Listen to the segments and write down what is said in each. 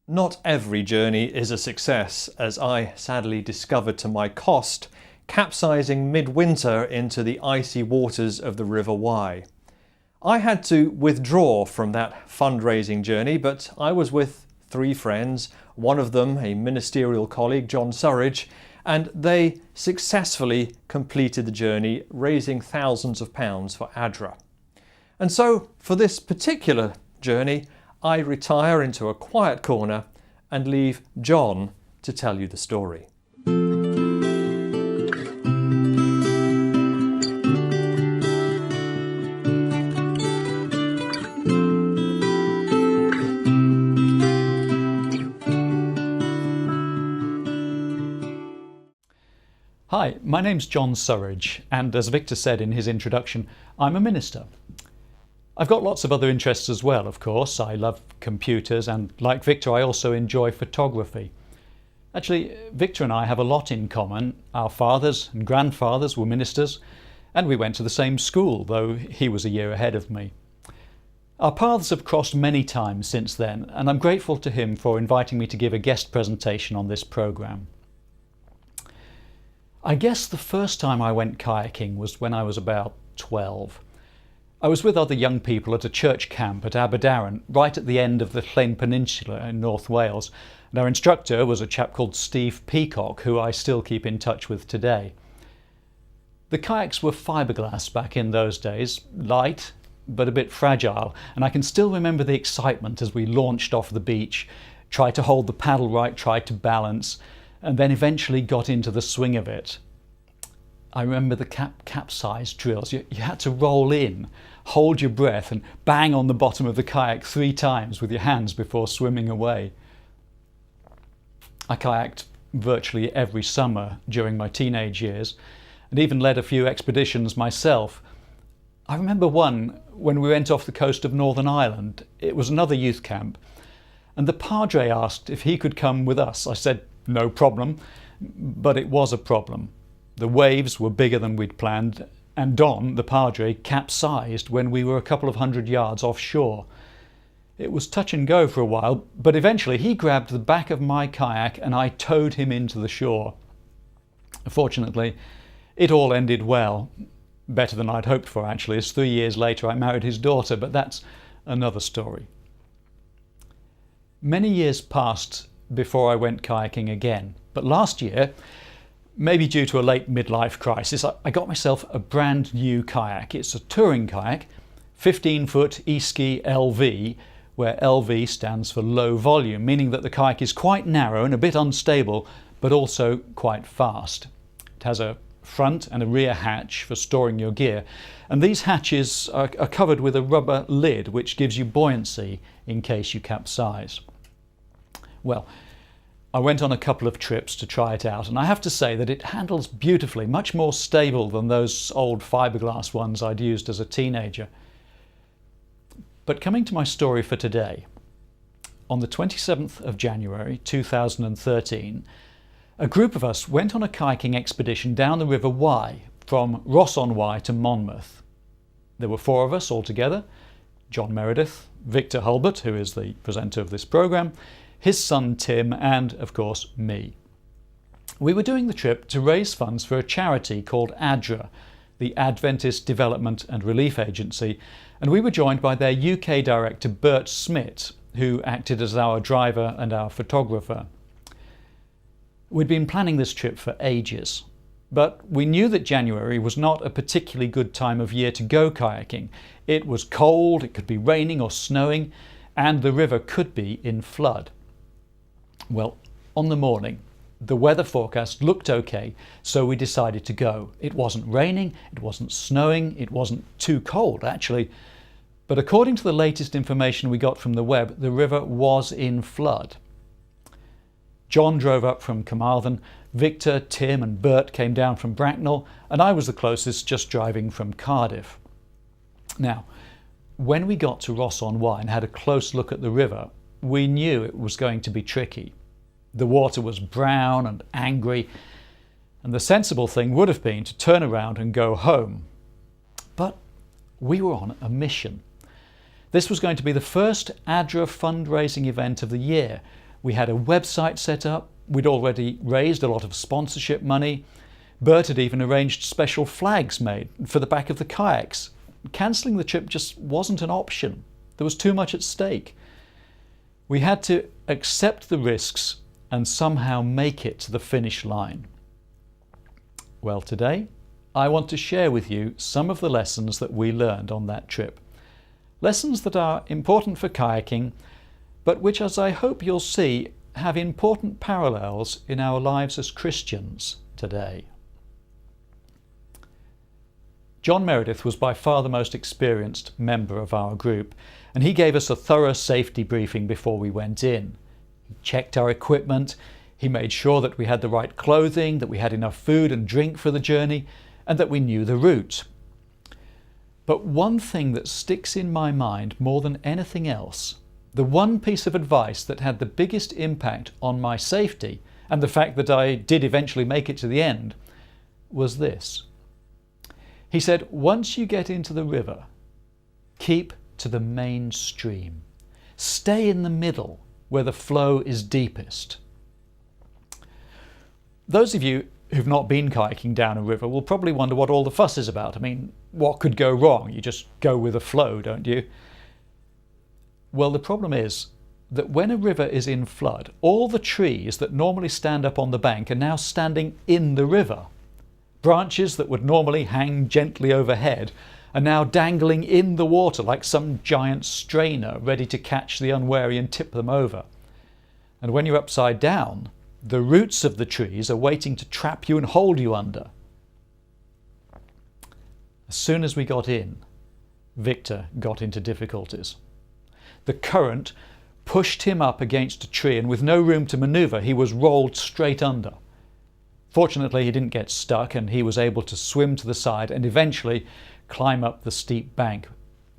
Not every journey is a success, as I sadly discovered to my cost, capsizing midwinter into the icy waters of the River Wye. I had to withdraw from that fundraising journey, but I was with three friends, one of them a ministerial colleague, John Surridge, and they successfully completed the journey, raising thousands of pounds for ADRA. And so, for this particular journey, I retire into a quiet corner and leave John to tell you the story. Hi, my name's John Surridge, and as Victor said in his introduction, I'm a minister. I've got lots of other interests as well, of course. I love computers, and like Victor, I also enjoy photography. Actually, Victor and I have a lot in common. Our fathers and grandfathers were ministers, and we went to the same school, though he was a year ahead of me. Our paths have crossed many times since then, and I'm grateful to him for inviting me to give a guest presentation on this programme. I guess the first time I went kayaking was when I was about 12. I was with other young people at a church camp at Aberdaron, right at the end of the Llyn Peninsula in North Wales, and our instructor was a chap called Steve Peacock, who I still keep in touch with today. The kayaks were fiberglass back in those days, light but a bit fragile, and I can still remember the excitement as we launched off the beach, tried to hold the paddle right, tried to balance, and then eventually got into the swing of it. I remember the capsize drills. You had to roll in, hold your breath, and bang on the bottom of the kayak 3 times with your hands before swimming away. I kayaked virtually every summer during my teenage years, and even led a few expeditions myself. I remember one when we went off the coast of Northern Ireland. It was another youth camp, and the padre asked if he could come with us. I said, no problem, but it was a problem. The waves were bigger than we'd planned, and Don, the padre, capsized when we were a couple of 100 yards offshore. It was touch and go for a while, but eventually he grabbed the back of my kayak and I towed him into the shore. Fortunately, it all ended well. Better than I'd hoped for, actually, as 3 years later I married his daughter, but that's another story. Many years passed before I went kayaking again, but last year, maybe due to a late midlife crisis, I got myself a brand new kayak. It's a touring kayak, 15-foot E-Ski LV, where LV stands for low volume, meaning that the kayak is quite narrow and a bit unstable, but also quite fast. It has a front and a rear hatch for storing your gear, and these hatches are covered with a rubber lid which gives you buoyancy in case you capsize. Well, I went on a couple of trips to try it out, and I have to say that it handles beautifully, much more stable than those old fiberglass ones I'd used as a teenager. But coming to my story for today, on the 27th of January 2013, a group of us went on a kayaking expedition down the River Wye from Ross-on-Wye to Monmouth. There were 4 of us altogether: John Meredith, Victor Hulbert, who is the presenter of this programme, his son Tim, and of course me. We were doing the trip to raise funds for a charity called ADRA, the Adventist Development and Relief Agency, and we were joined by their UK director Bert Smith, who acted as our driver and our photographer. We'd been planning this trip for ages, but we knew that January was not a particularly good time of year to go kayaking. It was cold, it could be raining or snowing, and the river could be in flood. Well, on the morning, the weather forecast looked okay, so we decided to go. It wasn't raining, it wasn't snowing, it wasn't too cold actually, but according to the latest information we got from the web, the river was in flood. John drove up from Carmarthen, Victor, Tim and Bert came down from Bracknell, and I was the closest, just driving from Cardiff. Now, when we got to Ross-on-Wye and had a close look at the river, we knew it was going to be tricky. The water was brown and angry, and the sensible thing would have been to turn around and go home. But we were on a mission. This was going to be the first ADRA fundraising event of the year. We had a website set up. We'd already raised a lot of sponsorship money. Bert had even arranged special flags made for the back of the kayaks. Cancelling the trip just wasn't an option. There was too much at stake. We had to accept the risks and somehow make it to the finish line. Well, today I want to share with you some of the lessons that we learned on that trip. Lessons that are important for kayaking, but which, as I hope you'll see, have important parallels in our lives as Christians today. John Meredith was by far the most experienced member of our group, and he gave us a thorough safety briefing before we went in. He checked our equipment, he made sure that we had the right clothing, that we had enough food and drink for the journey, and that we knew the route. But one thing that sticks in my mind more than anything else, the one piece of advice that had the biggest impact on my safety and the fact that I did eventually make it to the end, was this. He said, once you get into the river, keep to the main stream. Stay in the middle where the flow is deepest. Those of you who've not been kayaking down a river will probably wonder what all the fuss is about. I mean, what could go wrong? You just go with the flow, don't you? Well, the problem is that when a river is in flood, all the trees that normally stand up on the bank are now standing in the river. Branches that would normally hang gently overhead are now dangling in the water like some giant strainer ready to catch the unwary and tip them over. And when you're upside down, the roots of the trees are waiting to trap you and hold you under. As soon as we got in, Victor got into difficulties. The current pushed him up against a tree, and with no room to manoeuvre, he was rolled straight under. Fortunately, he didn't get stuck, and he was able to swim to the side and eventually climb up the steep bank.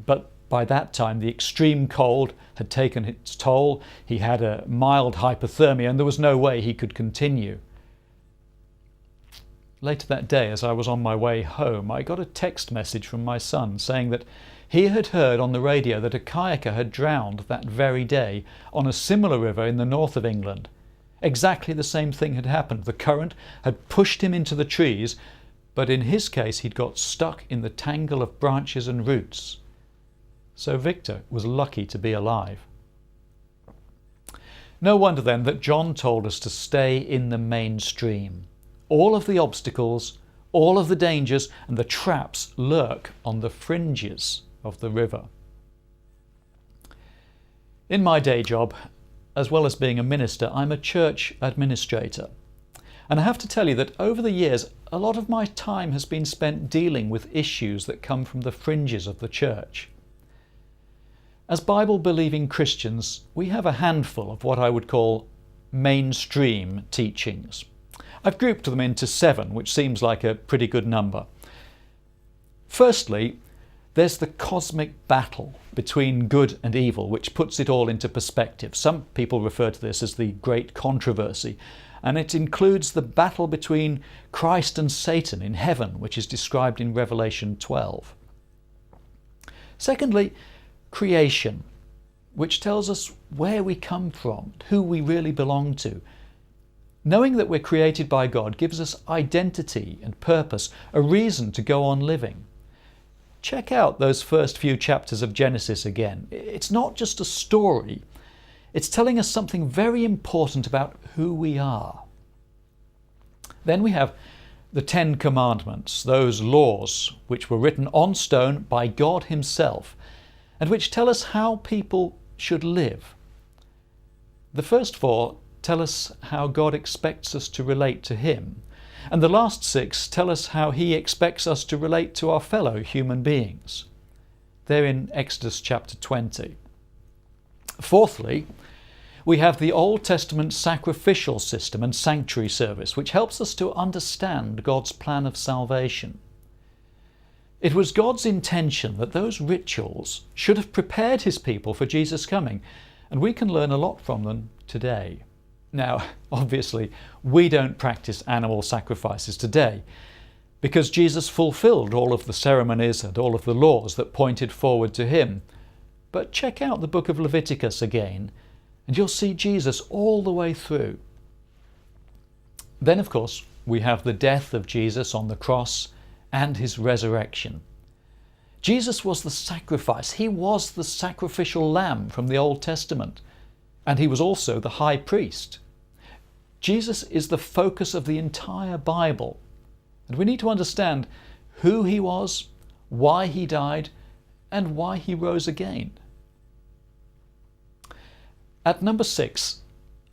But by that time, the extreme cold had taken its toll. He had a mild hypothermia, and there was no way he could continue. Later that day, as I was on my way home, I got a text message from my son saying that he had heard on the radio that a kayaker had drowned that very day on a similar river in the north of England. Exactly the same thing had happened. The current had pushed him into the trees, but in his case he'd got stuck in the tangle of branches and roots. So Victor was lucky to be alive. No wonder then that John told us to stay in the mainstream. All of the obstacles, all of the dangers and the traps lurk on the fringes of the river. In my day job, as well as being a minister, I'm a church administrator. And I have to tell you that over the years, a lot of my time has been spent dealing with issues that come from the fringes of the church. As Bible-believing Christians, we have a handful of what I would call mainstream teachings. I've grouped them into 7, which seems like a pretty good number. Firstly, there's the cosmic battle between good and evil, which puts it all into perspective. Some people refer to this as the Great Controversy, and it includes the battle between Christ and Satan in heaven, which is described in Revelation 12. Secondly, creation, which tells us where we come from, who we really belong to. Knowing that we're created by God gives us identity and purpose, a reason to go on living. Check out those first few chapters of Genesis again. It's not just a story. It's telling us something very important about who we are. Then we have the 10 Commandments, those laws which were written on stone by God Himself and which tell us how people should live. The first 4 tell us how God expects us to relate to Him, and the last 6 tell us how He expects us to relate to our fellow human beings. They're in Exodus chapter 20. Fourthly, we have the Old Testament sacrificial system and sanctuary service, which helps us to understand God's plan of salvation. It was God's intention that those rituals should have prepared His people for Jesus' coming, and we can learn a lot from them today. Now, obviously, we don't practice animal sacrifices today because Jesus fulfilled all of the ceremonies and all of the laws that pointed forward to Him. But check out the book of Leviticus again, And you'll see Jesus all the way through. Then, of course, we have the death of Jesus on the cross and his resurrection. Jesus was the sacrifice. He was the sacrificial lamb from the Old Testament. And he was also the high priest. Jesus is the focus of the entire Bible. And we need to understand who he was, why he died, and why he rose again. At number 6,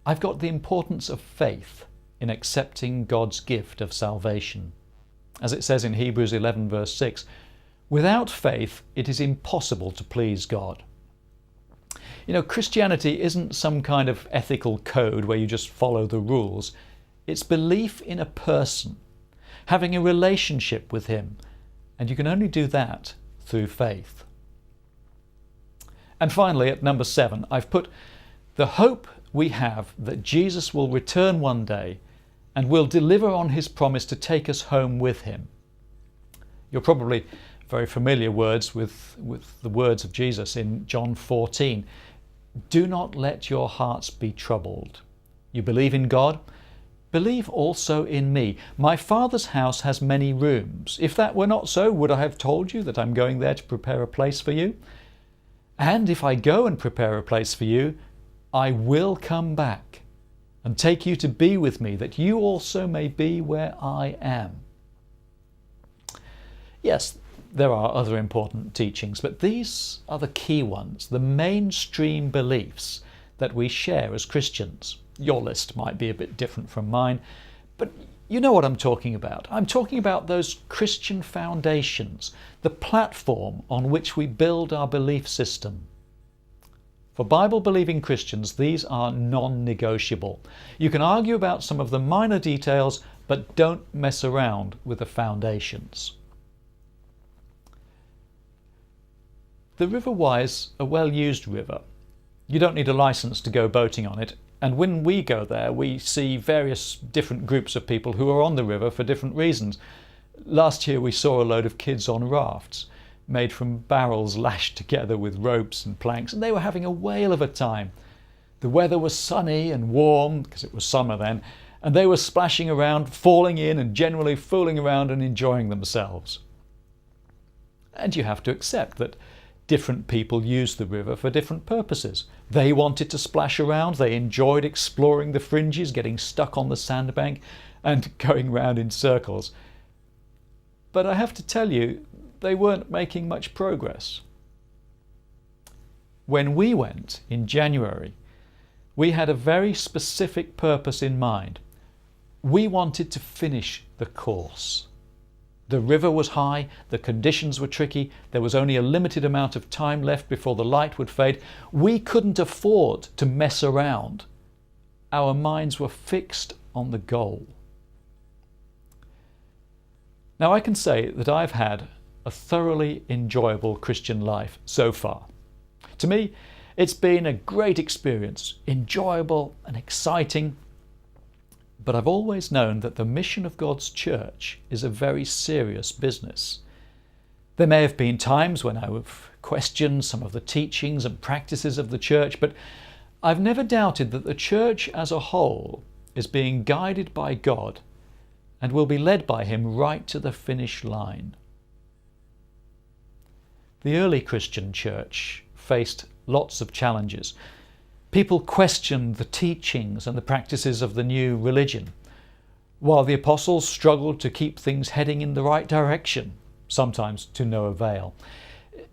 I've got the importance of faith in accepting God's gift of salvation. As it says in Hebrews 11 verse 6, without faith it is impossible to please God. You know, Christianity isn't some kind of ethical code where you just follow the rules. It's belief in a person, having a relationship with him, and you can only do that through faith. And finally, at number 7, I've put the hope we have that Jesus will return one day and will deliver on his promise to take us home with him. You're probably very familiar with the words of Jesus in John 14. Do not let your hearts be troubled. You believe in God? Believe also in me. My Father's house has many rooms. If that were not so, would I have told you that I'm going there to prepare a place for you? And if I go and prepare a place for you, I will come back and take you to be with me, that you also may be where I am. Yes, there are other important teachings, but these are the key ones, the mainstream beliefs that we share as Christians. Your list might be a bit different from mine, but you know what I'm talking about. I'm talking about those Christian foundations, the platform on which we build our belief system. For Bible-believing Christians, these are non-negotiable. You can argue about some of the minor details, but don't mess around with the foundations. The River Wye is a well-used river. You don't need a license to go boating on it, and when we go there we see various different groups of people who are on the river for different reasons. Last year we saw a load of kids on rafts made from barrels lashed together with ropes and planks, and they were having a whale of a time. The weather was sunny and warm, because it was summer then, and they were splashing around, falling in and generally fooling around and enjoying themselves. And you have to accept that different people use the river for different purposes. They wanted to splash around, they enjoyed exploring the fringes, getting stuck on the sandbank and going round in circles. But I have to tell you, they weren't making much progress. When we went in January, we had a very specific purpose in mind. We wanted to finish the course. The river was high, the conditions were tricky, there was only a limited amount of time left before the light would fade. We couldn't afford to mess around. Our minds were fixed on the goal. Now I can say that I've had a thoroughly enjoyable Christian life so far. To me, it's been a great experience, enjoyable and exciting. But I've always known that the mission of God's church is a very serious business. There may have been times when I've questioned some of the teachings and practices of the church, but I've never doubted that the church as a whole is being guided by God and will be led by him right to the finish line. The early Christian church faced lots of challenges. People questioned the teachings and the practices of the new religion, while the apostles struggled to keep things heading in the right direction, sometimes to no avail.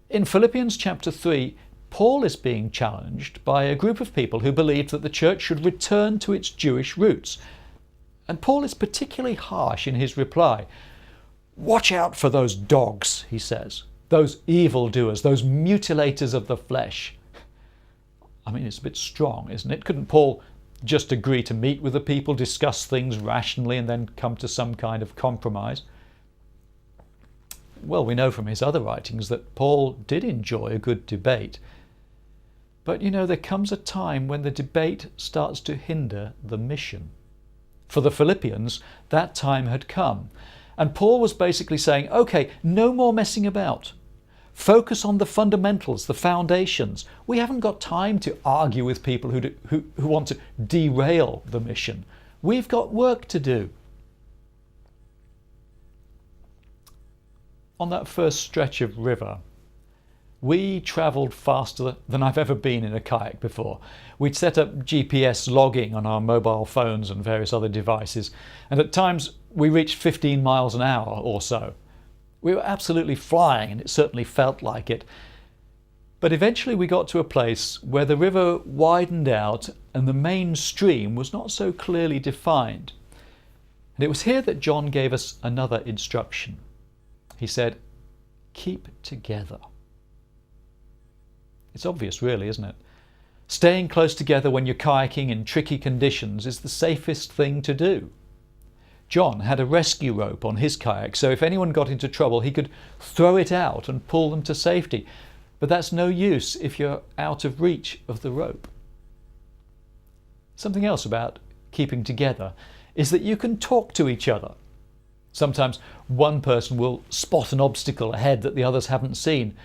In Philippians chapter 3, Paul is being challenged by a group of people who believed that the church should return to its Jewish roots. And Paul is particularly harsh in his reply. Watch out for those dogs, he says, those evildoers, those mutilators of the flesh. I mean, it's a bit strong, isn't it? Couldn't Paul just agree to meet with the people, discuss things rationally, and then come to some kind of compromise? Well, we know from his other writings that Paul did enjoy a good debate. But, you know, there comes a time when the debate starts to hinder the mission. For the Philippians, that time had come. And Paul was basically saying, okay, no more messing about. Focus on the fundamentals, the foundations. We haven't got time to argue with people who want to derail the mission. We've got work to do. On that first stretch of river, we travelled faster than I've ever been in a kayak before. We'd set up GPS logging on our mobile phones and various other devices, and at times we reached 15 miles an hour or so. We were absolutely flying, and it certainly felt like it. But eventually we got to a place where the river widened out and the main stream was not so clearly defined. And it was here that John gave us another instruction. He said, "Keep together." It's obvious really, isn't it? Staying close together when you're kayaking in tricky conditions is the safest thing to do. John had a rescue rope on his kayak, so if anyone got into trouble he could throw it out and pull them to safety. But that's no use if you're out of reach of the rope. Something else about keeping together is that you can talk to each other. Sometimes one person will spot an obstacle ahead that the others haven't seen,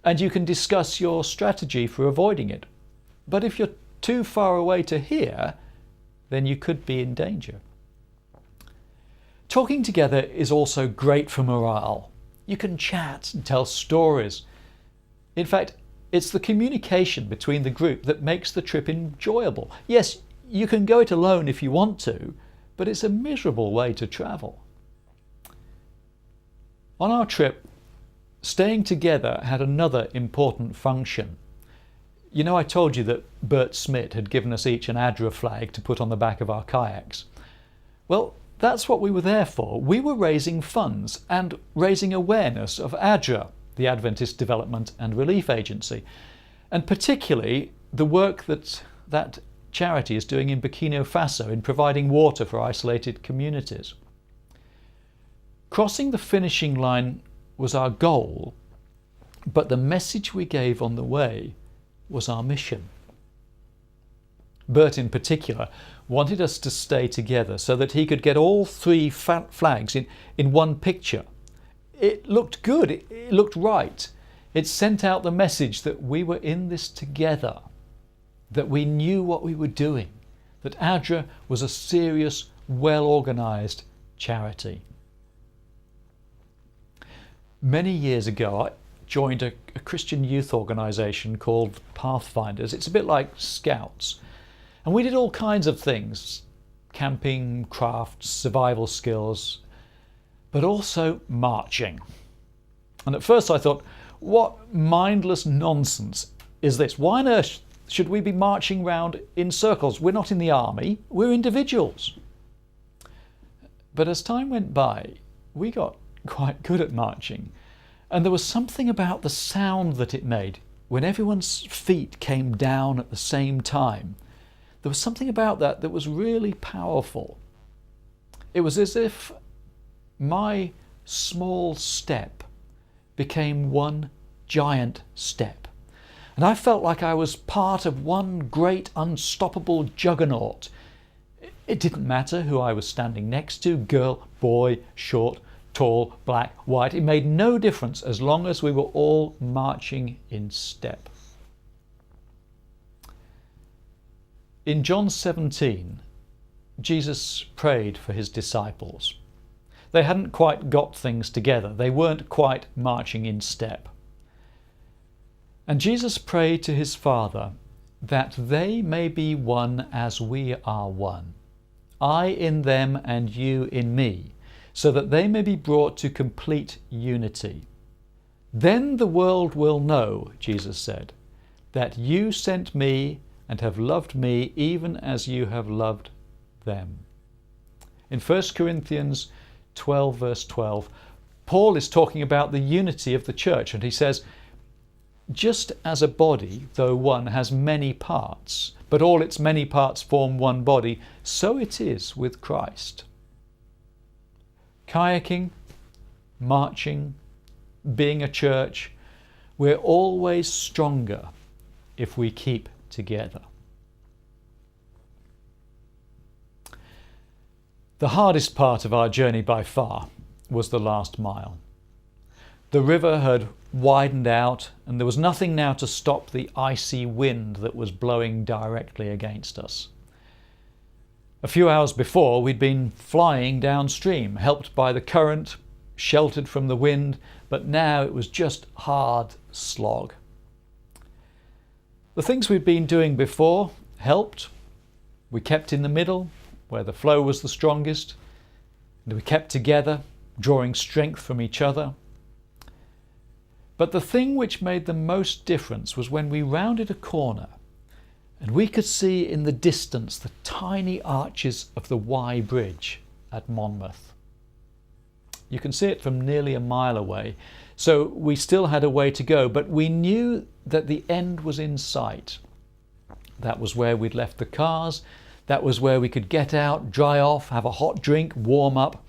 and you can discuss your strategy for avoiding it. But if you're too far away to hear, then you could be in danger. Talking together is also great for morale. You can chat and tell stories. In fact, it's the communication between the group that makes the trip enjoyable. Yes, you can go it alone if you want to, but it's a miserable way to travel. On our trip, staying together had another important function. You know, I told you that Bert Smith had given us each an ADRA flag to put on the back of our kayaks. Well, that's what we were there for. We were raising funds and raising awareness of ADRA, the Adventist Development and Relief Agency, and particularly the work that charity is doing in Burkina Faso in providing water for isolated communities. Crossing the finishing line was our goal, but the message we gave on the way was our mission. Bert in particular wanted us to stay together so that he could get all three flags in one picture. It looked good, it looked right. It sent out the message that we were in this together, that we knew what we were doing, that ADRA was a serious, well-organised charity. Many years ago, I joined a Christian youth organisation called Pathfinders. It's a bit like Scouts. And we did all kinds of things, camping, crafts, survival skills, but also marching. And at first I thought, what mindless nonsense is this? Why on earth should we be marching round in circles? We're not in the army, we're individuals. But as time went by, we got quite good at marching. And there was something about the sound that it made when everyone's feet came down at the same time. There was something about that was really powerful. It was as if my small step became one giant step. And I felt like I was part of one great unstoppable juggernaut. It didn't matter who I was standing next to, girl, boy, short, tall, black, white. It made no difference as long as we were all marching in step. In John 17, Jesus prayed for his disciples. They hadn't quite got things together. They weren't quite marching in step. And Jesus prayed to his Father that they may be one as we are one, I in them and you in me, so that they may be brought to complete unity. Then the world will know, Jesus said, that you sent me and have loved me even as you have loved them. In 1 Corinthians 12 verse 12, Paul is talking about the unity of the church, and he says, just as a body, though one, has many parts, but all its many parts form one body, so it is with Christ. Kayaking, marching, being a church, we're always stronger if we keep together. The hardest part of our journey by far was the last mile. The river had widened out, and there was nothing now to stop the icy wind that was blowing directly against us. A few hours before, we'd been flying downstream, helped by the current, sheltered from the wind, but now it was just hard slog. The things we'd been doing before helped. We kept in the middle, where the flow was the strongest, and we kept together, drawing strength from each other. But the thing which made the most difference was when we rounded a corner and we could see in the distance the tiny arches of the Wye Bridge at Monmouth. You can see it from nearly a mile away, so we still had a way to go, but we knew that the end was in sight. That was where we'd left the cars, that was where we could get out, dry off, have a hot drink, warm up.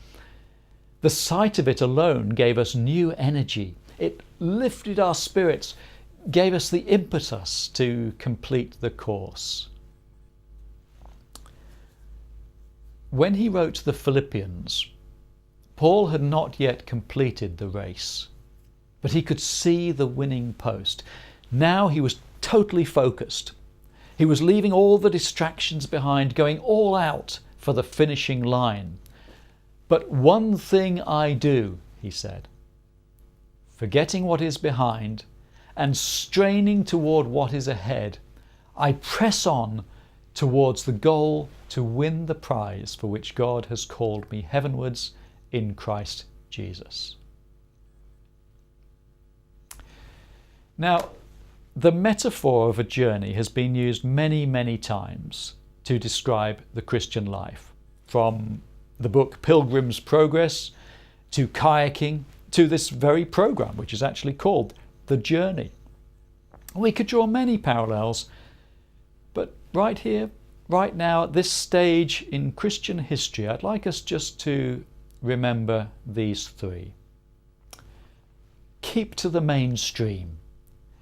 The sight of it alone gave us new energy. It lifted our spirits, gave us the impetus to complete the course. When he wrote the Philippians, Paul had not yet completed the race, but he could see the winning post. Now he was totally focused. He was leaving all the distractions behind, going all out for the finishing line. But one thing I do, he said, forgetting what is behind and straining toward what is ahead, I press on towards the goal to win the prize for which God has called me heavenwards in Christ Jesus. Now, the metaphor of a journey has been used many, many times to describe the Christian life, from the book Pilgrim's Progress to kayaking to this very program, which is actually called The Journey. We could draw many parallels, but right here, right now, at this stage in Christian history, I'd like us just to remember these three. Keep to the mainstream.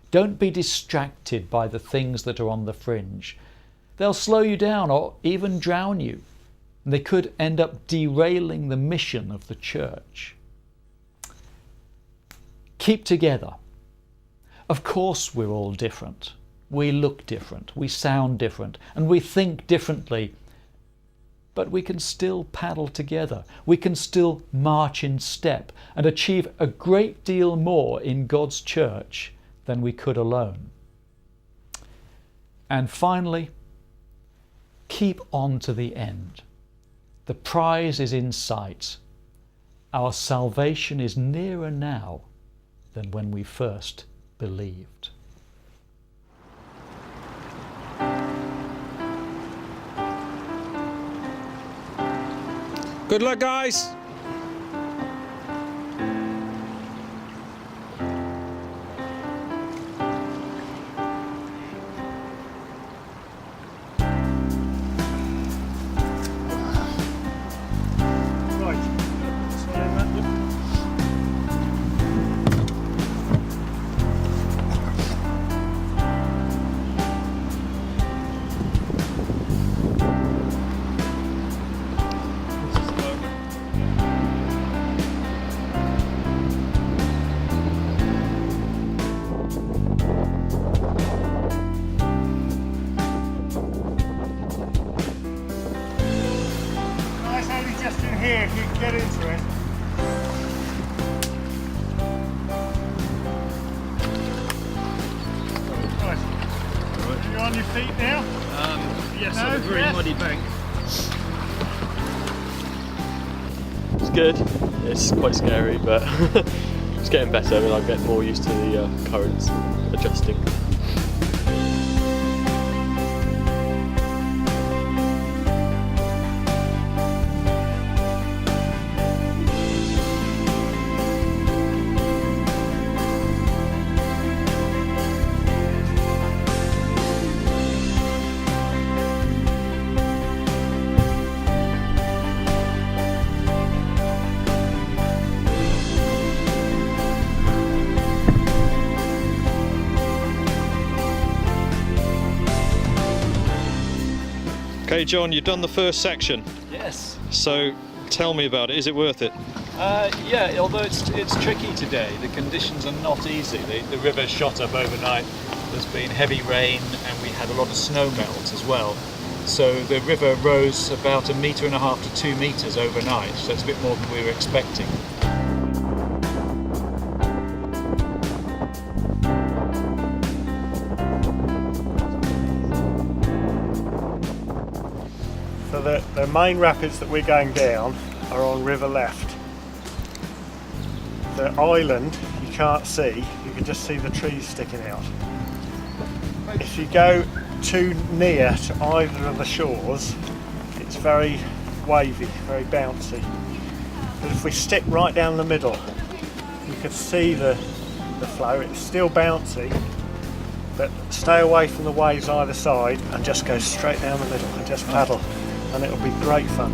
Don't be distracted by the things that are on the fringe. They'll slow you down or even drown you. And they could end up derailing the mission of the church. Keep together. Of course we're all different. We look different, we sound different, and we think differently. But we can still paddle together. We can still march in step and achieve a great deal more in God's church than we could alone. And finally, keep on to the end. The prize is in sight. Our salvation is nearer now than when we first believed. Good luck, guys. Just in here, if you can get into it. Right. You're on your feet now? Yes, No? on a very Yeah. muddy bank. It's good. It's quite scary, but it's getting better. I mean, I'll get more used to the currents, adjusting. Okay, John, you've done the first section, Yes. so tell me about it. Is it worth it? Yeah, although it's tricky today. The conditions are not easy. The river shot up overnight. There's been heavy rain and we had a lot of snow melt as well. So the river rose about 1.5 meters to 2 meters overnight. So it's a bit more than we were expecting. So the main rapids that we're going down are on river left. The island you can't see, you can just see the trees sticking out. If you go too near to either of the shores, it's very wavy, very bouncy. But if we stick right down the middle, you can see the flow. It's still bouncy, but stay away from the waves either side and just go straight down the middle and just paddle, and it'll be great fun.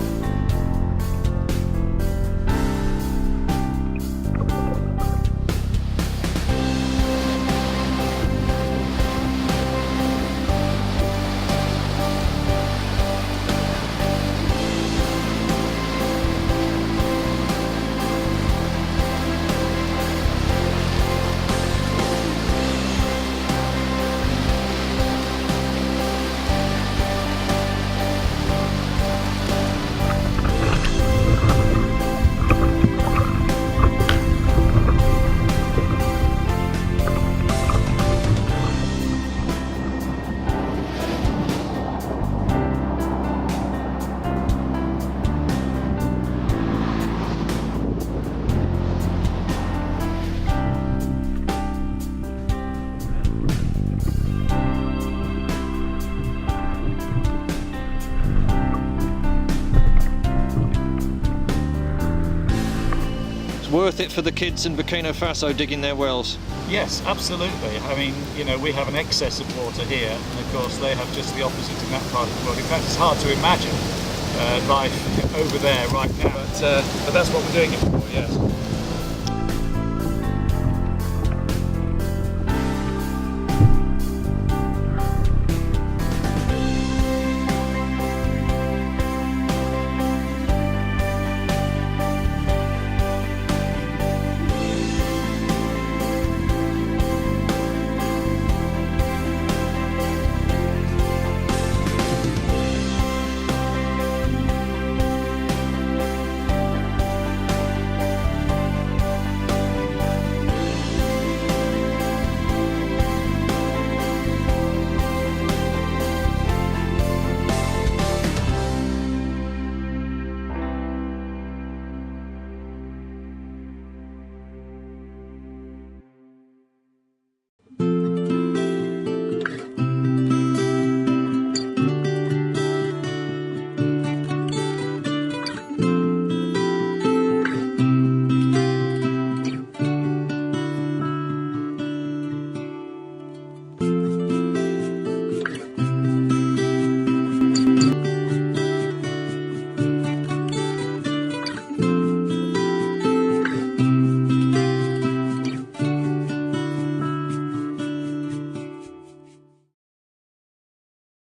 Worth it for the kids in Burkina Faso digging their wells? Yes, absolutely. I mean, you know, we have an excess of water here, and of course they have just the opposite in that part of the world. In fact, it's hard to imagine life over there right now, but that's what we're doing it for, yes.